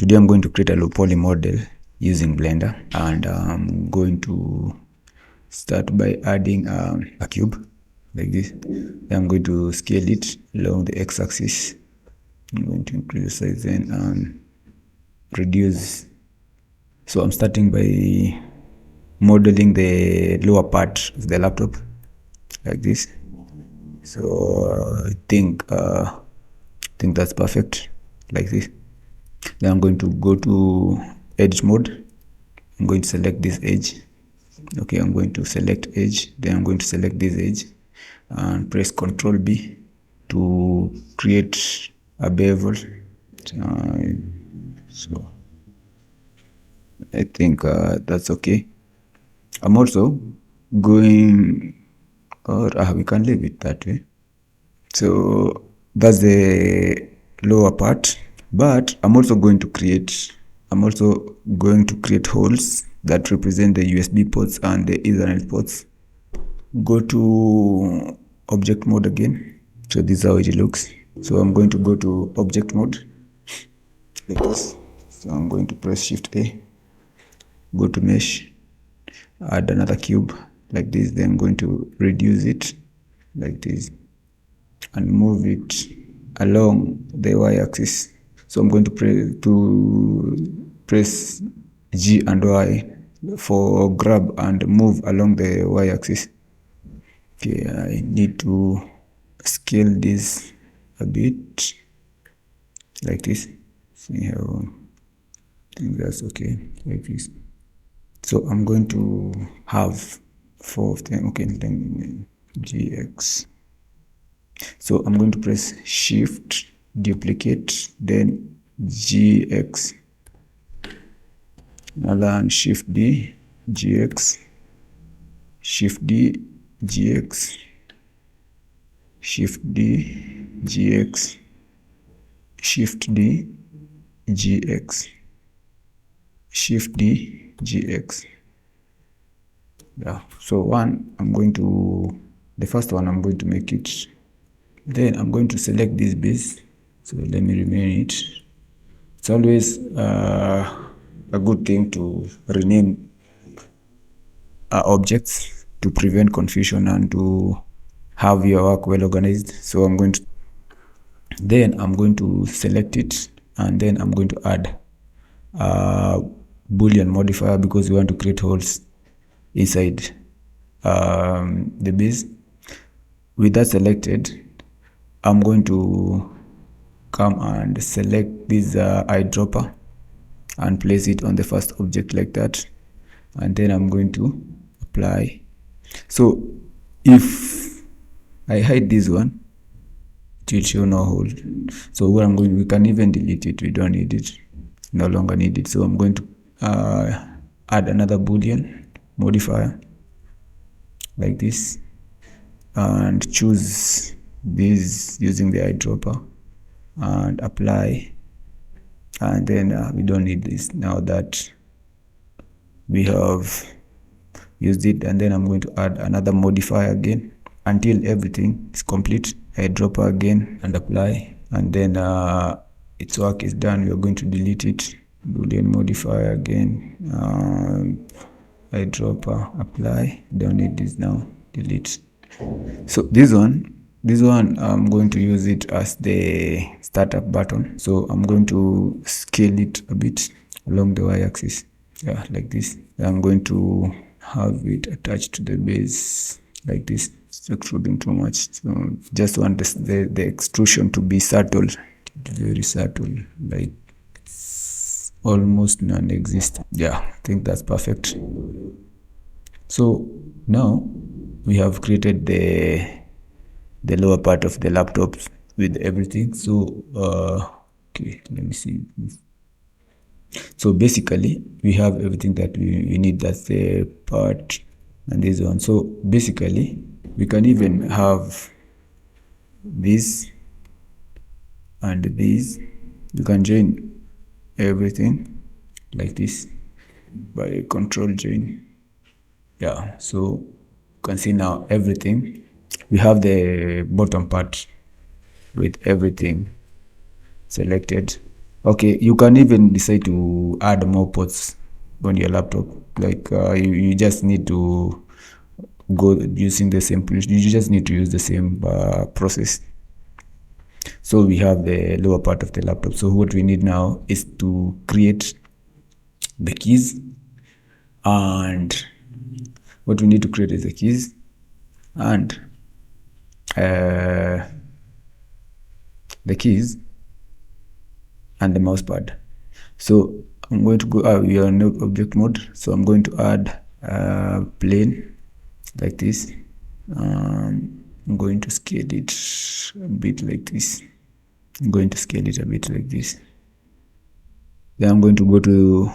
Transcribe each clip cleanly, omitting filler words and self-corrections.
Today I'm going to create a low poly model using Blender, and I'm going to start by adding a cube like this. Then I'm going to scale it along the x-axis. I'm going to increase the size and reduce. So I'm starting by modeling the lower part of the laptop like this. So I think that's perfect like this. Then I'm going to go to edge mode. I'm going to select this edge. Okay, I'm going to select edge. Then I'm going to select this edge and press Ctrl B to create a bevel. So I think that's okay. I'm also going, or we can leave it that way. So that's the lower part, but I'm also going to create holes that represent the USB ports and the Ethernet ports. Go to object mode again. So this is how it looks. So I'm going to go to object mode like this. So I'm going to press Shift A, go to mesh, add another cube like this. Then I'm going to reduce it like this and move it along the y-axis. So I'm going to press G and Y for grab and move along the y-axis. Okay, I need to scale this a bit like this. See how, I think that's okay, like this. So I'm going to have 4 of them. Okay, then GX. So I'm going to press Shift, duplicate, then GX. Now learn Shift D, GX, Shift D, GX, Shift D, GX, Shift D, GX, Shift D, GX. Yeah, so the first one I'm going to make it. Then I'm going to select this base. So let me rename it. It's always a good thing to rename objects to prevent confusion and to have your work well organized. So I'm going to select it, and then I'm going to add a Boolean modifier because we want to create holes inside the base. With that selected, I'm going to come and select this eyedropper and place it on the first object like that, and then I'm going to apply. So if I hide this one, it will show no hole. So what we can even delete it. We don't need it, no longer need it. So I'm going to add another Boolean modifier like this and choose this using the eyedropper and apply. And then we don't need this now that we have used it. And then I'm going to add another modifier again until everything is complete. Eyedropper again and apply, and then its work is done. We're going to delete it. Boolean modifier again, eyedropper, apply. Don't need this now, delete. So this one I'm going to use it as the startup button. So I'm going to scale it a bit along the y-axis, yeah, like this. I'm going to have it attached to the base like this. It's extruding too much, so just want the extrusion to be subtle, very subtle, like almost non-existent. Yeah, I think that's perfect. So now we have created the lower part of the laptop with everything. So okay, let me see. So basically we have everything that we need. That's the part and this one. So basically we can even have this and this. You can join everything like this by control join. Yeah, so you can see now everything. We have the bottom part with everything selected. Okay, you can even decide to add more ports on your laptop. Like you just need to go using the same. You just need to use the same process. So we have the lower part of the laptop. So what we need now is to create the keys, and what we need to create is the keys and uh, the keys and the mouse pad. So I'm going to go, we are in object mode. So I'm going to add a plane like this. I'm going to scale it a bit like this. I'm going to scale it a bit like this. Then I'm going to go to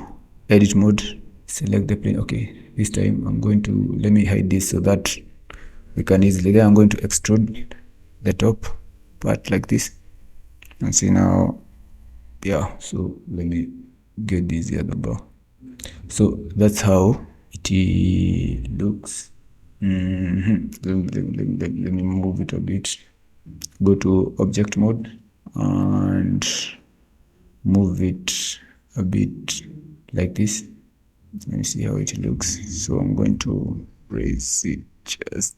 edit mode, select the plane. Okay, this time I'm going to, let me hide this so that we can easily, then I'm going to extrude the top part like this. And see now, yeah, so let me get this other bar. So that's how it looks. Let me move it a bit. Go to object mode and move it a bit like this. Let me see how it looks. So I'm going to raise it just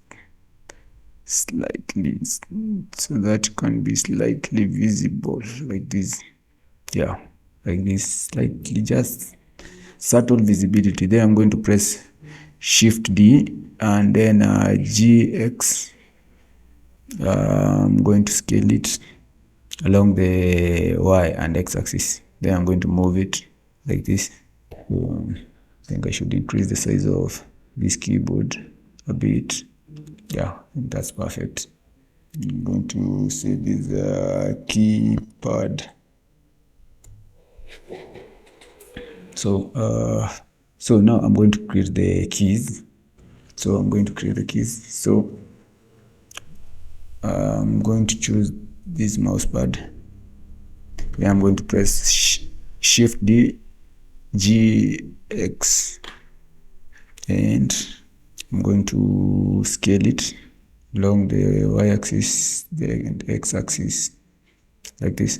slightly so that can be slightly visible like this. Yeah, like this, slightly, just subtle visibility. Then I'm going to press Shift D and then GX. I'm going to scale it along the Y and X axis. Then I'm going to move it like this. I think I should increase the size of this keyboard a bit. Yeah, I think that's perfect. I'm going to say this keypad. So now I'm going to create the keys. So I'm going to create the keys. So I'm going to choose this mouse pad. Then I'm going to press Shift D, G, X, and I'm going to scale it along the y-axis, the x-axis, like this.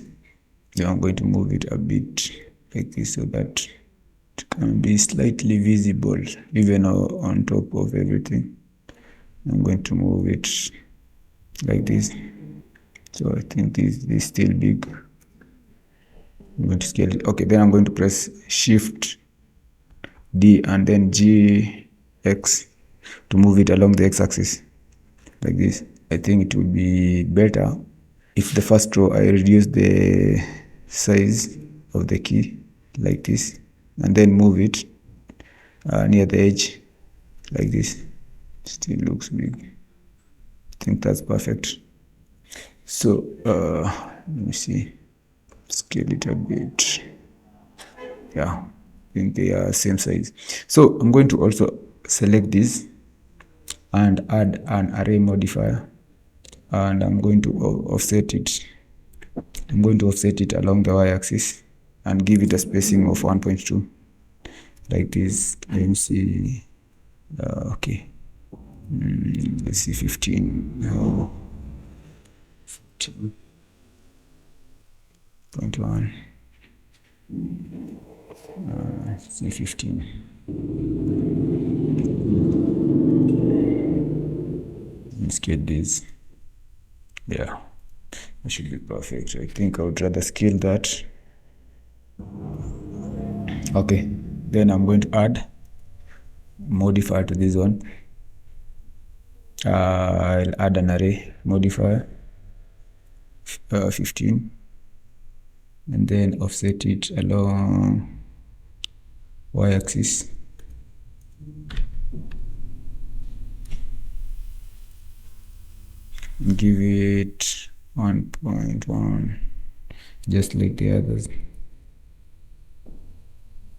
Then I'm going to move it a bit like this so that it can be slightly visible even on top of everything. I'm going to move it like this. So I think this is still big. I'm going to scale it. Okay, then I'm going to press Shift D and then GX to move it along the x-axis like this. I think it would be better if the first row I reduce the size of the key like this and then move it near the edge like this. Still looks big. I think that's perfect. So let me see, scale it a bit. Yeah, I think they are same size. So I'm going to also select this and add an array modifier, and I'm going to offset it. I'm going to offset it along the y-axis and give it a spacing of 1.2 like this. Let me see. Okay, let's see, 15. 15.1. Let's see, 15. Let's get this. Yeah, that should be perfect. I think I would rather scale that. Okay, then I'm going to add modifier to this one. I'll add an array modifier, 15, and then offset it along y-axis. Give it 1.1, just like the others.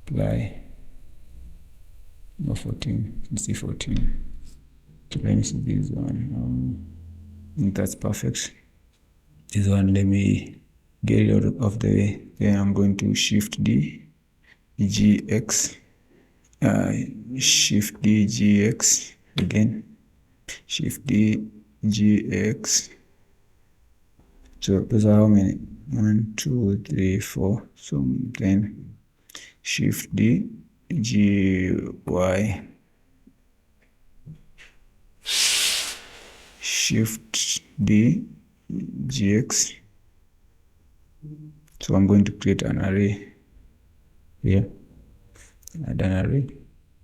Apply. No, 14. Let's see, 14. Let me see this one. I think that's perfect. This one, let me get it out of the way. Then I'm going to Shift D, GX, Shift D, GX again, Shift D, GX, So those are how many? 1, 2, 3, 4. So then Shift D, G, Y, Shift D, GX. So I'm going to create an array here. Add an array.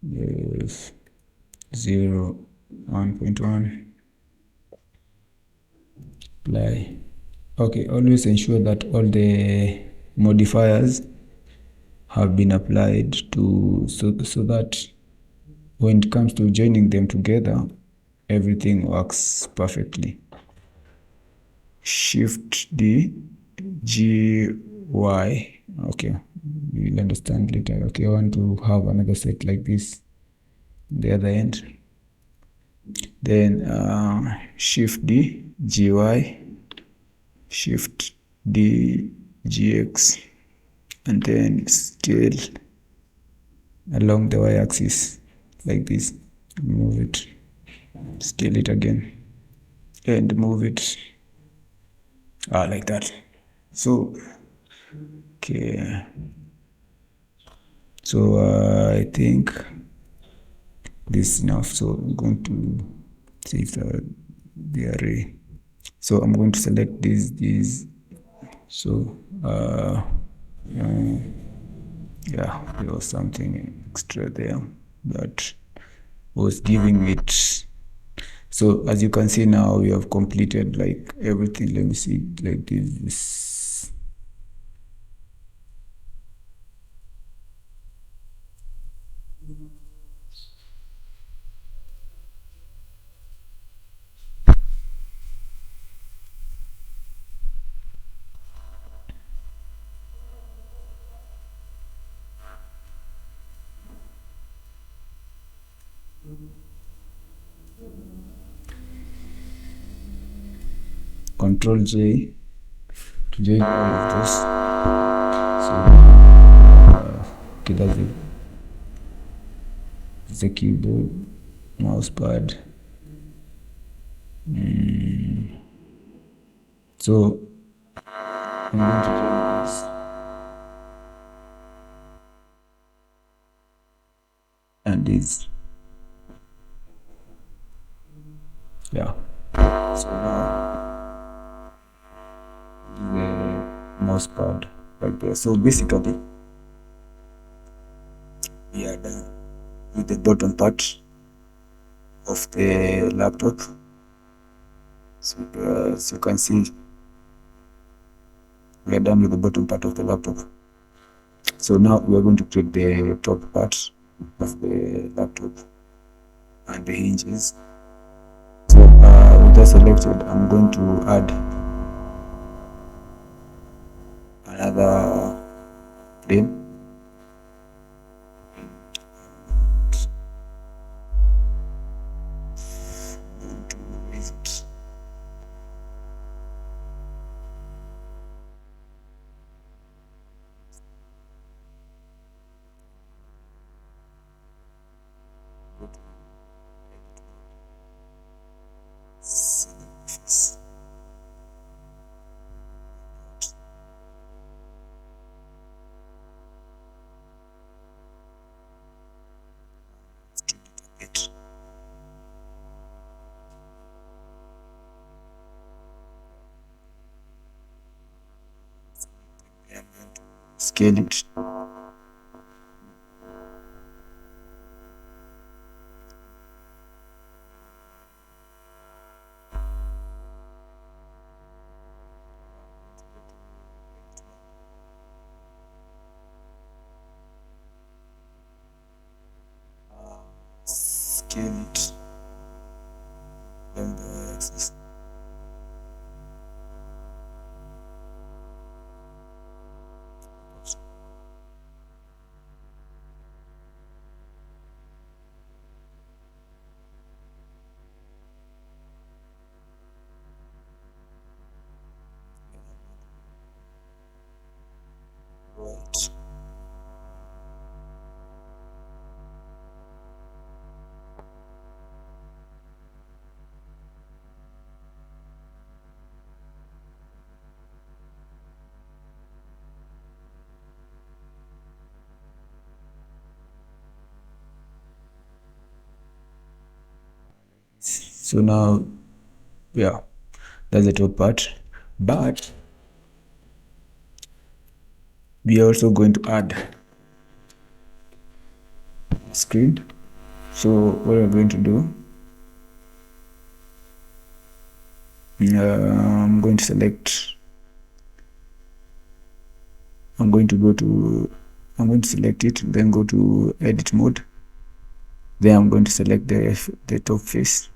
Yes. 0, 1.1. Apply. Okay, always ensure that all the modifiers have been applied to so that when it comes to joining them together, everything works perfectly. Shift D, G, Y. Okay, you'll understand later. Okay, I want to have another set like this on the other end. Then Shift D, GY, Shift D, GX, and then scale along the y-axis like this. Move it, scale it again, and move it like that. So okay, so I think this is enough. So I'm going to save the array. So I'm going to select these. So yeah, there was something extra there that was giving it. So as you can see now, we have completed like everything. Let me see, like this. Control J to join all of those. So okay, that's it. It's the keyboard, mouse pad. So I'm going to join this and this. Yeah. So now the mouse pad right there. So basically we are done with the bottom part of the laptop. So as you can see, we are done with the bottom part of the laptop. So now we are going to create the top part of the laptop and the hinges. So with that selected, I'm going to add another frame. Scale it. Scale it. Then the axis. So now, yeah, that's the top part, but we are also going to add screen. So what we're going to do, I'm going to select, I'm going to select it, then go to edit mode. Then I'm going to select the top face.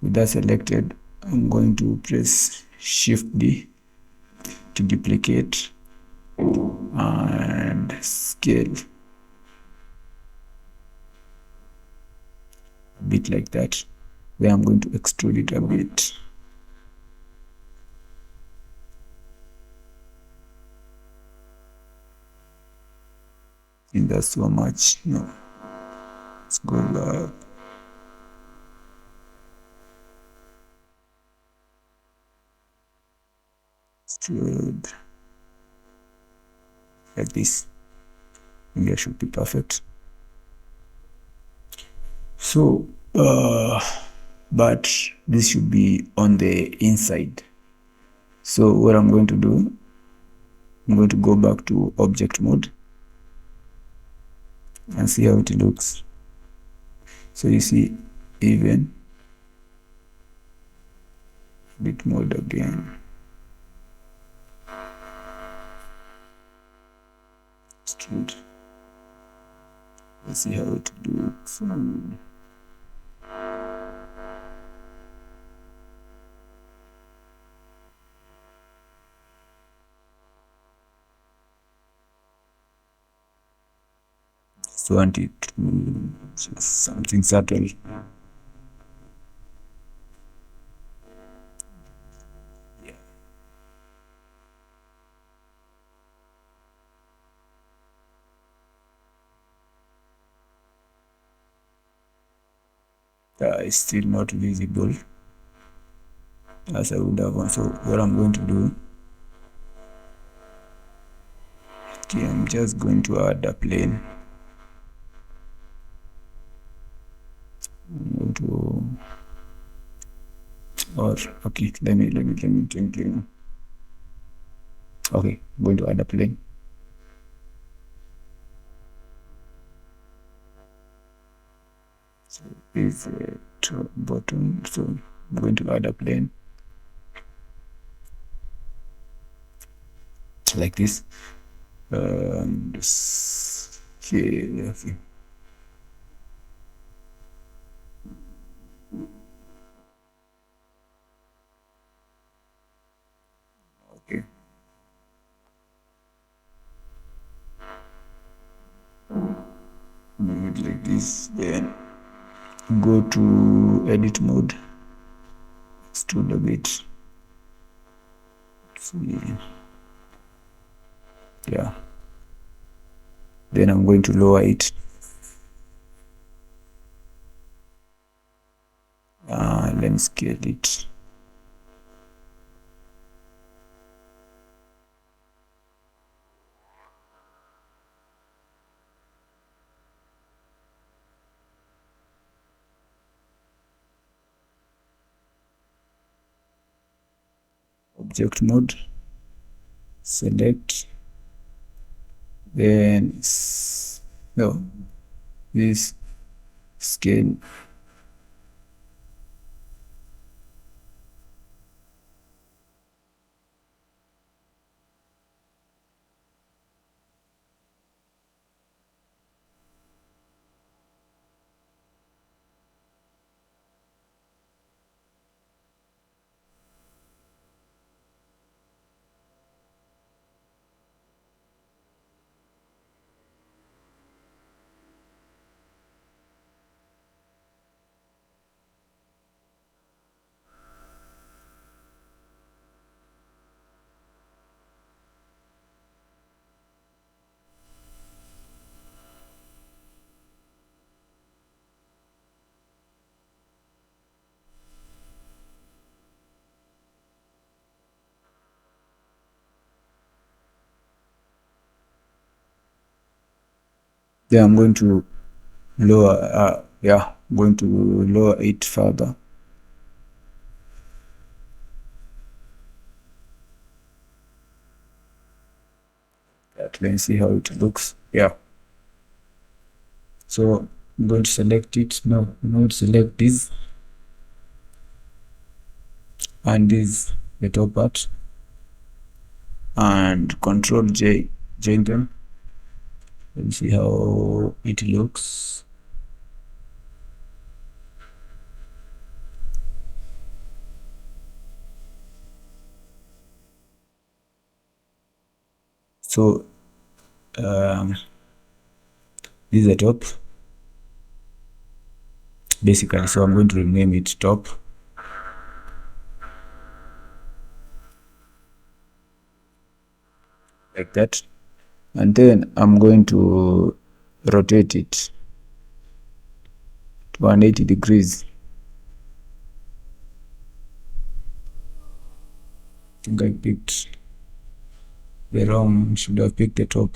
With that selected, I'm going to press Shift D to duplicate and scale a bit like that. Then I'm going to extrude it a bit. And that's so much. No, let's go back. Extrude like this. And that should be perfect. So but this should be on the inside. So what I'm going to do, I'm going to go back to object mode and see how it looks. So you see, even bit mode again. Extrude. Let's see how it looks. Just want it to just something subtle. It's still not visible as I would have want. So what I'm going to do, okay, I'm just going to add a plane. I'm going to, or okay, let me think. Okay, I'm going to add a plane. So is top bottom. So I'm going to add a plane like this. Okay. Okay. Do it like this. Then go to edit mode. Extrude a bit. See. Yeah. Then I'm going to lower it. Let me scale it. Object mode. Select. Then no, this scale. Then I'm going to lower. I'm going to lower it further. Let's see how it looks. Yeah. So I'm going to select it now. I'm going to select this and this, the top part, and Control J, join them. Let's see how it looks. So this is the top basically, so I'm going to rename it top. Like that, and then I'm going to rotate it to 180 degrees. I think I picked the wrong, should have picked the top.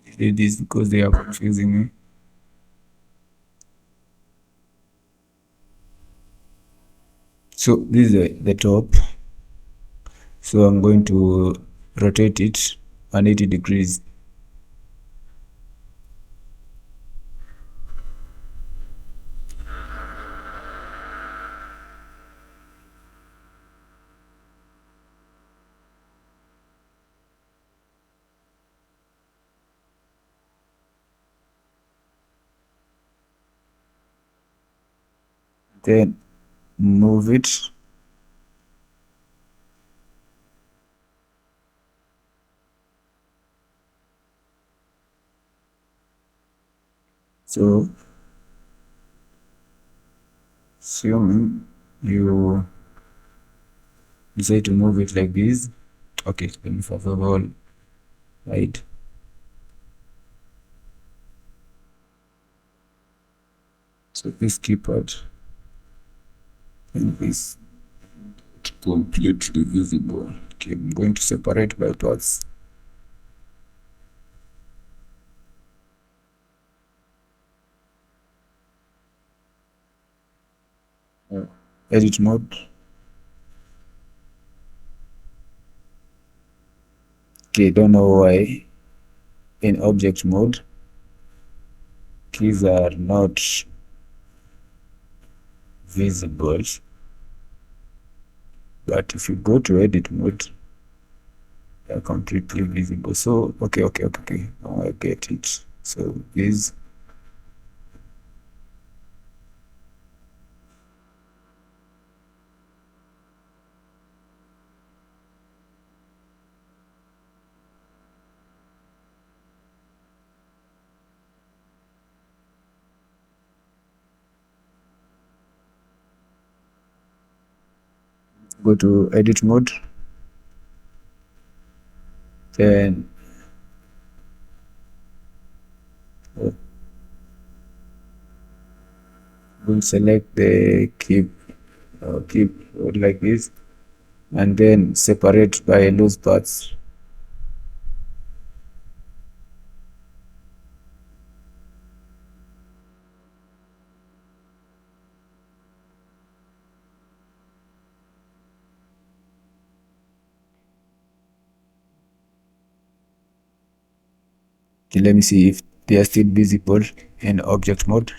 I did this because they are confusing me. So this is the top, so I'm going to rotate it 180 degrees. Then move it. So assume you decide to move it like this. Okay, let me first of all right. So this keypad and this completely visible. Okay, I'm going to separate by parts. Edit mode. Okay, don't know why in object mode keys are not visible, but if you go to edit mode they are completely visible. So okay, now I get it. So this, go to edit mode, then we'll select the keep like this, and then separate by loose parts. Okay, let me see if they are still visible in object mode.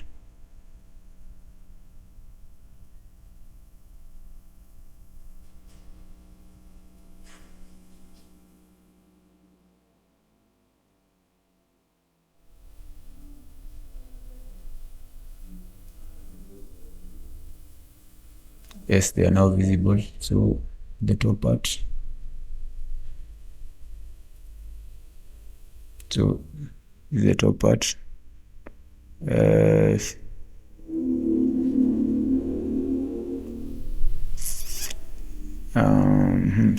Yes, they are now visible. So the top part. So this is the top part.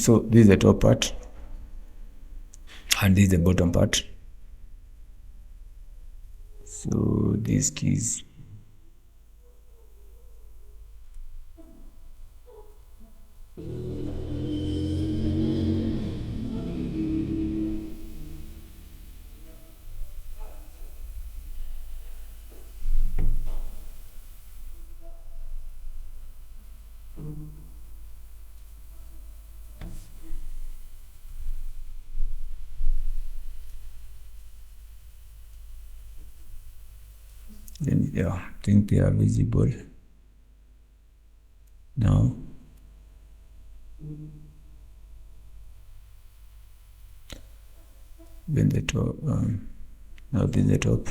So this is the top part, and this is the bottom part. So these keys, Then yeah, I think they are visible now. Then the top, now this is the top.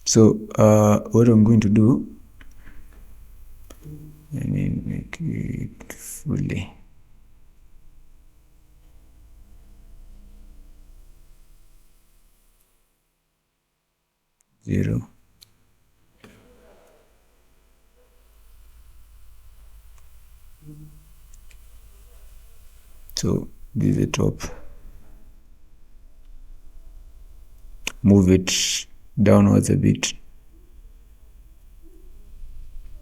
So what I'm going to do, let me make it fully. Zero. So this is the top. Move it downwards a bit,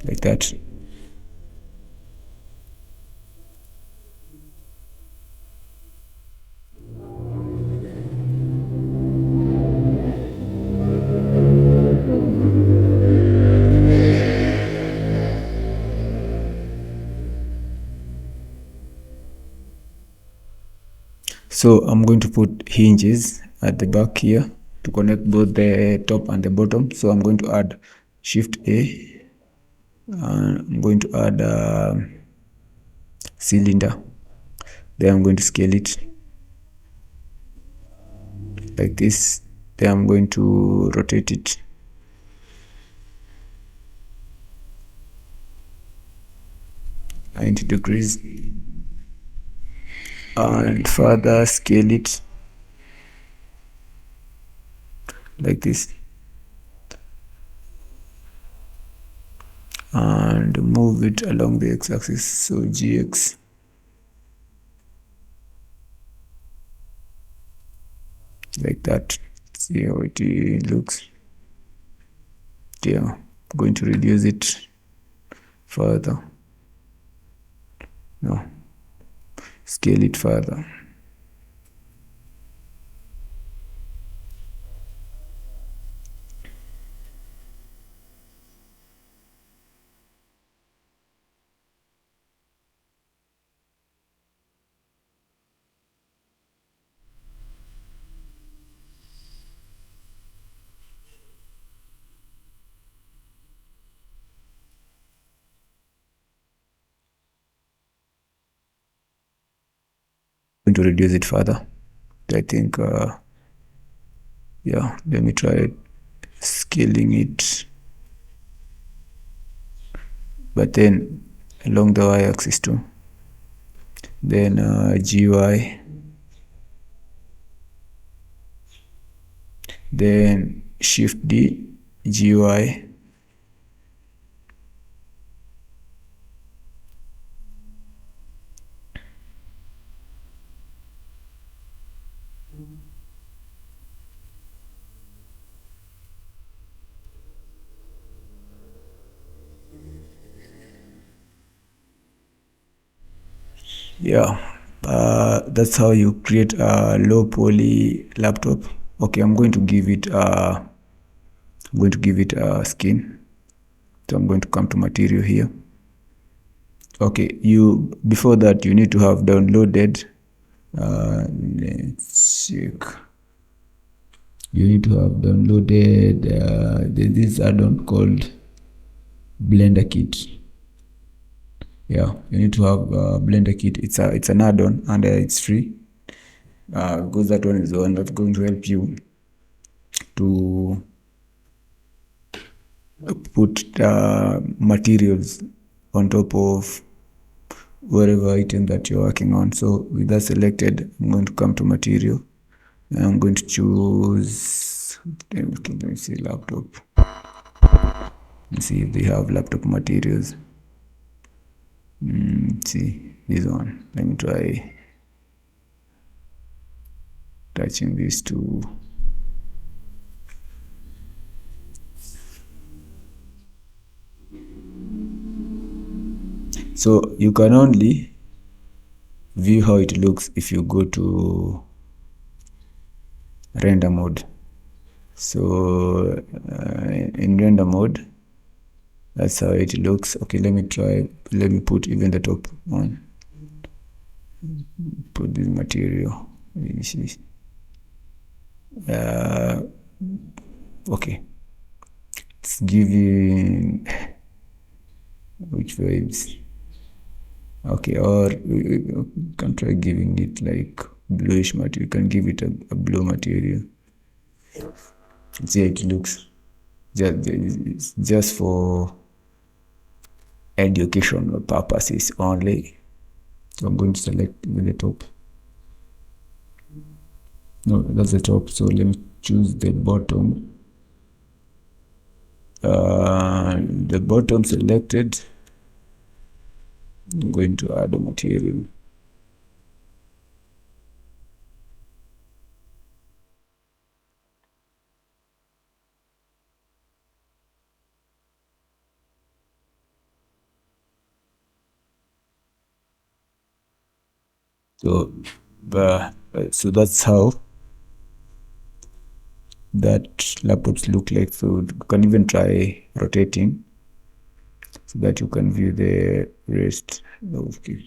like that. So I'm going to put hinges at the back here to connect both the top and the bottom. So I'm going to add Shift A, and I'm going to add cylinder. Then I'm going to scale it like this. Then I'm going to rotate it. (90 degrees) and further scale it like this, and move it along the x-axis, so GX. Like that. See how it looks. Yeah, I'm going to reduce it further. No, scale it further. Going to reduce it further. I think yeah, let me try scaling it, but then along the y-axis too. Then GY, then Shift D, GY, yeah. That's how you create a low poly laptop. Okay, I'm going to give it a skin. So I'm going to come to material here. Okay, before that you need to have downloaded, let's check. You need to have downloaded this add-on called Blender Kit. Yeah, you need to have Blender Kit. It's an add-on, and it's free, because that one is the one that's going to help you to put materials on top of whatever item that you're working on. So with that selected, I'm going to come to material, and I'm going to choose, let me see, laptop. Let's see if they have laptop materials. See, this one. Let me try touching these two. So you can only view how it looks if you go to render mode. So in render mode, that's how it looks. Okay, let me put even the top on. Put this material. Okay, it's giving which vibes. Okay, or you can try giving it like bluish material. You can give it a blue material. See how it looks. Just for educational purposes only. So I'm going to select the top. No, that's the top. So let me choose the bottom. The bottom selected. I'm going to add a material. So that's how that laptops look like. So you can even try rotating so that you can view the rest. Okay.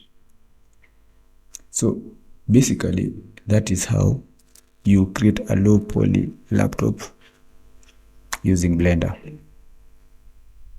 So basically that is how you create a low poly laptop using Blender.